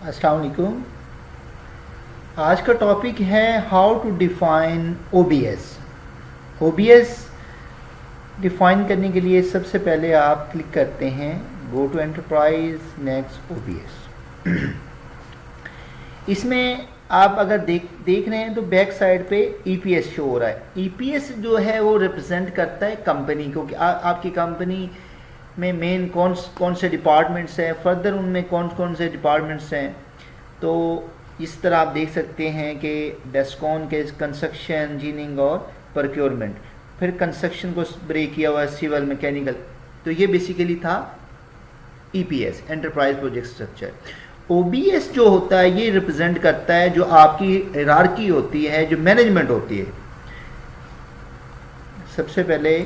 अस्सलाम वालेकुम। आज का टॉपिक है how to define OBS. OBS define करने के लिए सबसे पहले आप क्लिक करते हैं go to enterprise, next OBS. इसमें आप अगर देख रहे हैं तो बैक साइड पे ईपीएस शो हो रहा है। ईपीएस जो है वो रिप्रेजेंट करता है कंपनी को कि आपकी कंपनी में मेन कौन से डिपार्टमेंट्स हैं, फर्दर उनमें कौन कौन से डिपार्टमेंट्स हैं। तो इस तरह आप देख सकते हैं कि डेस्कॉन के कंस्ट्रक्शन, इंजीनियरिंग और प्रोक्योरमेंट, फिर कंस्ट्रक्शन को ब्रेक किया हुआ है सिविल, मैकेनिकल। तो ये बेसिकली था EPS, enterprise project structure. OBS जो होता है ये रिप्रेजेंट करता है जो आपकी हायरार्की होती है, जो मैनेजमेंट होती है। सबसे पहले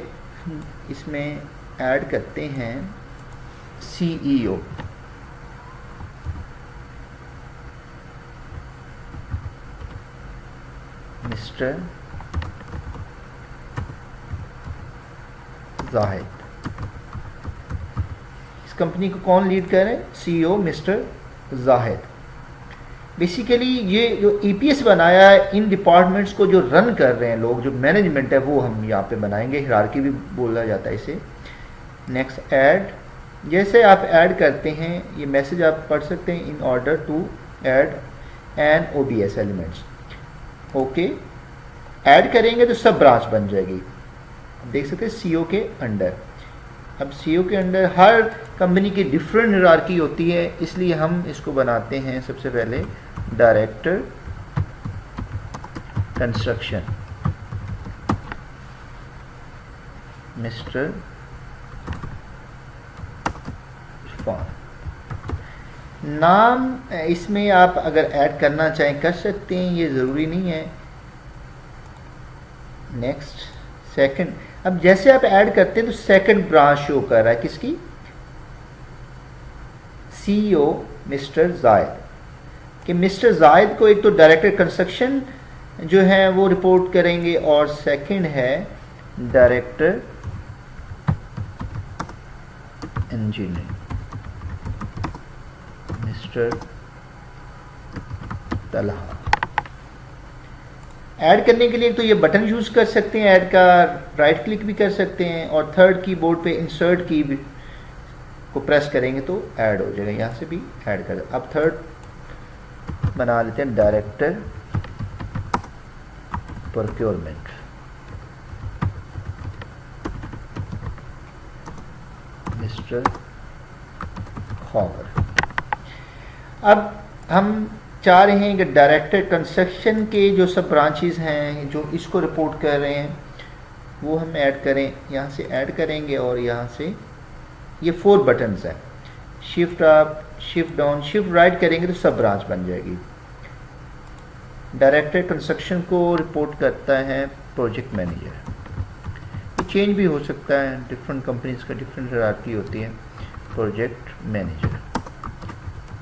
इसमें ऐड करते हैं सीईओ। मिस्टर जाहिद। इस कंपनी को कौन लीड कर रहे हैं? CEO mister Zahid. बेसिकली ये जो ईपीएस बनाया है, इन डिपार्टमेंट्स को जो रन कर रहे हैं लोग, जो मैनेजमेंट है, वो हम यहाँ पे बनाएंगे। हायरार्की भी बोला जाता है इसे। Next add. जैसे आप ऐड करते हैं ये मैसेज आप पढ़ सकते हैं, in order to add an OBS elements. Okay, add करेंगे तो सब ब्रांच बन जाएगी। देख सकते हैं सीईओ के अंडर। अब सीईओ के अंडर हर कंपनी की डिफरेंट हायरार्की होती है, इसलिए हम इसको बनाते हैं सबसे पहले डायरेक्टर कंस्ट्रक्शन मिस्टर नाम इसमें आप अगर ऐड करना चाहें कर सकते हैं, ये ज़रूरी नहीं है। Next second. अब जैसे आप ऐड करते हैं तो सेकंड ब्रांच शो कर रहा है किसकी? सीईओ मिस्टर जायद। कि मिस्टर जायद को एक तो डायरेक्टर कंस्ट्रक्शन जो है वो रिपोर्ट करेंगे और सेकंड है director engineering mister Talha. Add करने के लिए तो ये बटन यूज कर सकते हैं, ऐड का राइट क्लिक भी कर सकते हैं, और थर्ड कीबोर्ड पे इंसर्ट की को प्रेस करेंगे तो ऐड हो जाएगा। यहाँ से भी ऐड कर। अब थर्ड बना लेते हैं डायरेक्टर प्रोक्योरमेंट मिस्टर खौबर। अब हम चाह रहे हैं कि डायरेक्टर कंस्ट्रक्शन के जो सब ब्रांचेस हैं जो इसको रिपोर्ट कर रहे हैं वो हम ऐड करें। यहाँ से ऐड करेंगे और यहाँ से ये 4 बटन्स हैं। Shift up, shift down, shift right करेंगे तो सब ब्रांच बन जाएगी। डायरेक्टर कंस्ट्रक्शन को रिपोर्ट करता है प्रोजेक्ट मैनेजर। ये चेंज भी हो सकता है, डिफरेंट कंपनीज का डिफरेंट हायरार्की होती है। Project manager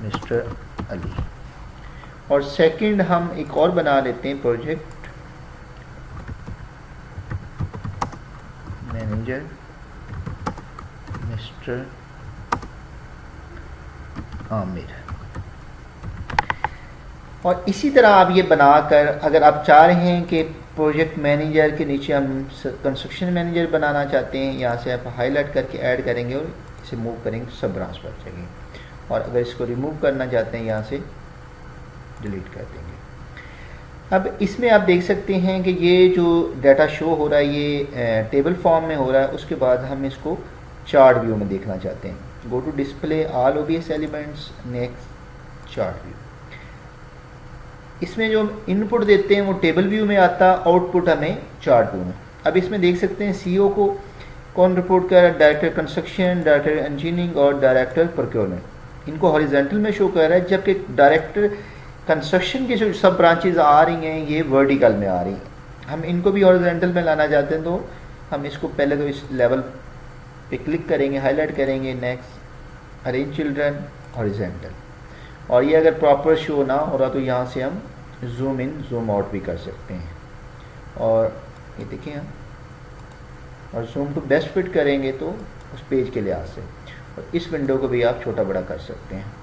mister Ali. और सेकंड हम एक और बना लेते हैं प्रोजेक्ट मैनेजर मिस्टर आमिर। और इसी तरह आप ये बनाकर अगर आप चाह रहे हैं कि प्रोजेक्ट मैनेजर के नीचे हम कंस्ट्रक्शन मैनेजर बनाना चाहते हैं, यहाँ से आप हाईलाइट करके ऐड करेंगे और इसे मूव करेंगे तो सब ब्रांच बन जाएंगे। और अगर इसको रिमूव करना चाहते हैं यहाँ से डिलीट कर देंगे। अब इसमें आप देख सकते हैं कि ये जो डाटा शो हो रहा है ये टेबल फॉर्म में हो रहा है। उसके बाद हम इसको चार्ट व्यू में देखना चाहते हैं। Go to display all OBS elements, next chart view. इसमें जो इनपुट देते हैं वो टेबल व्यू में आता, आउटपुट हमें चार्ट व्यू में। अब इसमें देख सकते हैं सीईओ को कौन रिपोर्ट कर रहा है? डायरेक्टर कंस्ट्रक्शन, डायरेक्टर इंजीनियरिंग और डायरेक्टर प्रोक्योरमेंट। इनको हॉरिजॉन्टल में शो कर रहा है, जबकि डायरेक्टर कंस्ट्रक्शन की जो सब ब्रांचेज आ रही हैं ये वर्टिकल में आ रही हैं। हम इनको भी हॉरिजॉन्टल में लाना चाहते हैं तो हम इसको पहले तो इस लेवल पे क्लिक करेंगे, हाईलाइट करेंगे, नेक्स्ट अरेंज चिल्ड्रन हॉरिजॉन्टल। और ये अगर प्रॉपर शो ना हो रहा तो यहाँ से हम जूम इन जूम आउट भी कर सकते हैं। और ये देखिए हम और जूम टू बेस्ट फिट करेंगे तो उस पेज के लिहाज से, और इस विंडो को भी आप छोटा बड़ा कर सकते हैं।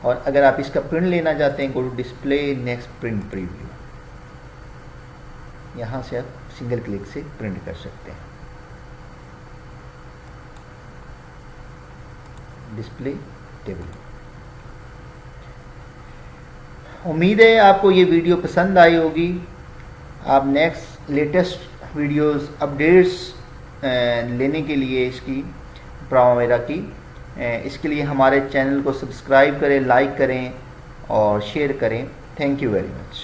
और अगर आप इसका प्रिंट लेना चाहते हैं, go to display next print preview, यहाँ से आप सिंगल क्लिक से प्रिंट कर सकते हैं। Display table. उम्मीद है आपको ये वीडियो पसंद आई होगी। आप नेक्स्ट लेटेस्ट वीडियोस अपडेट्स लेने के लिए इसकी प्राइमेरा की इसके लिए हमारे चैनल को सब्सक्राइब करें, लाइक करें और शेयर करें। Thank you very much.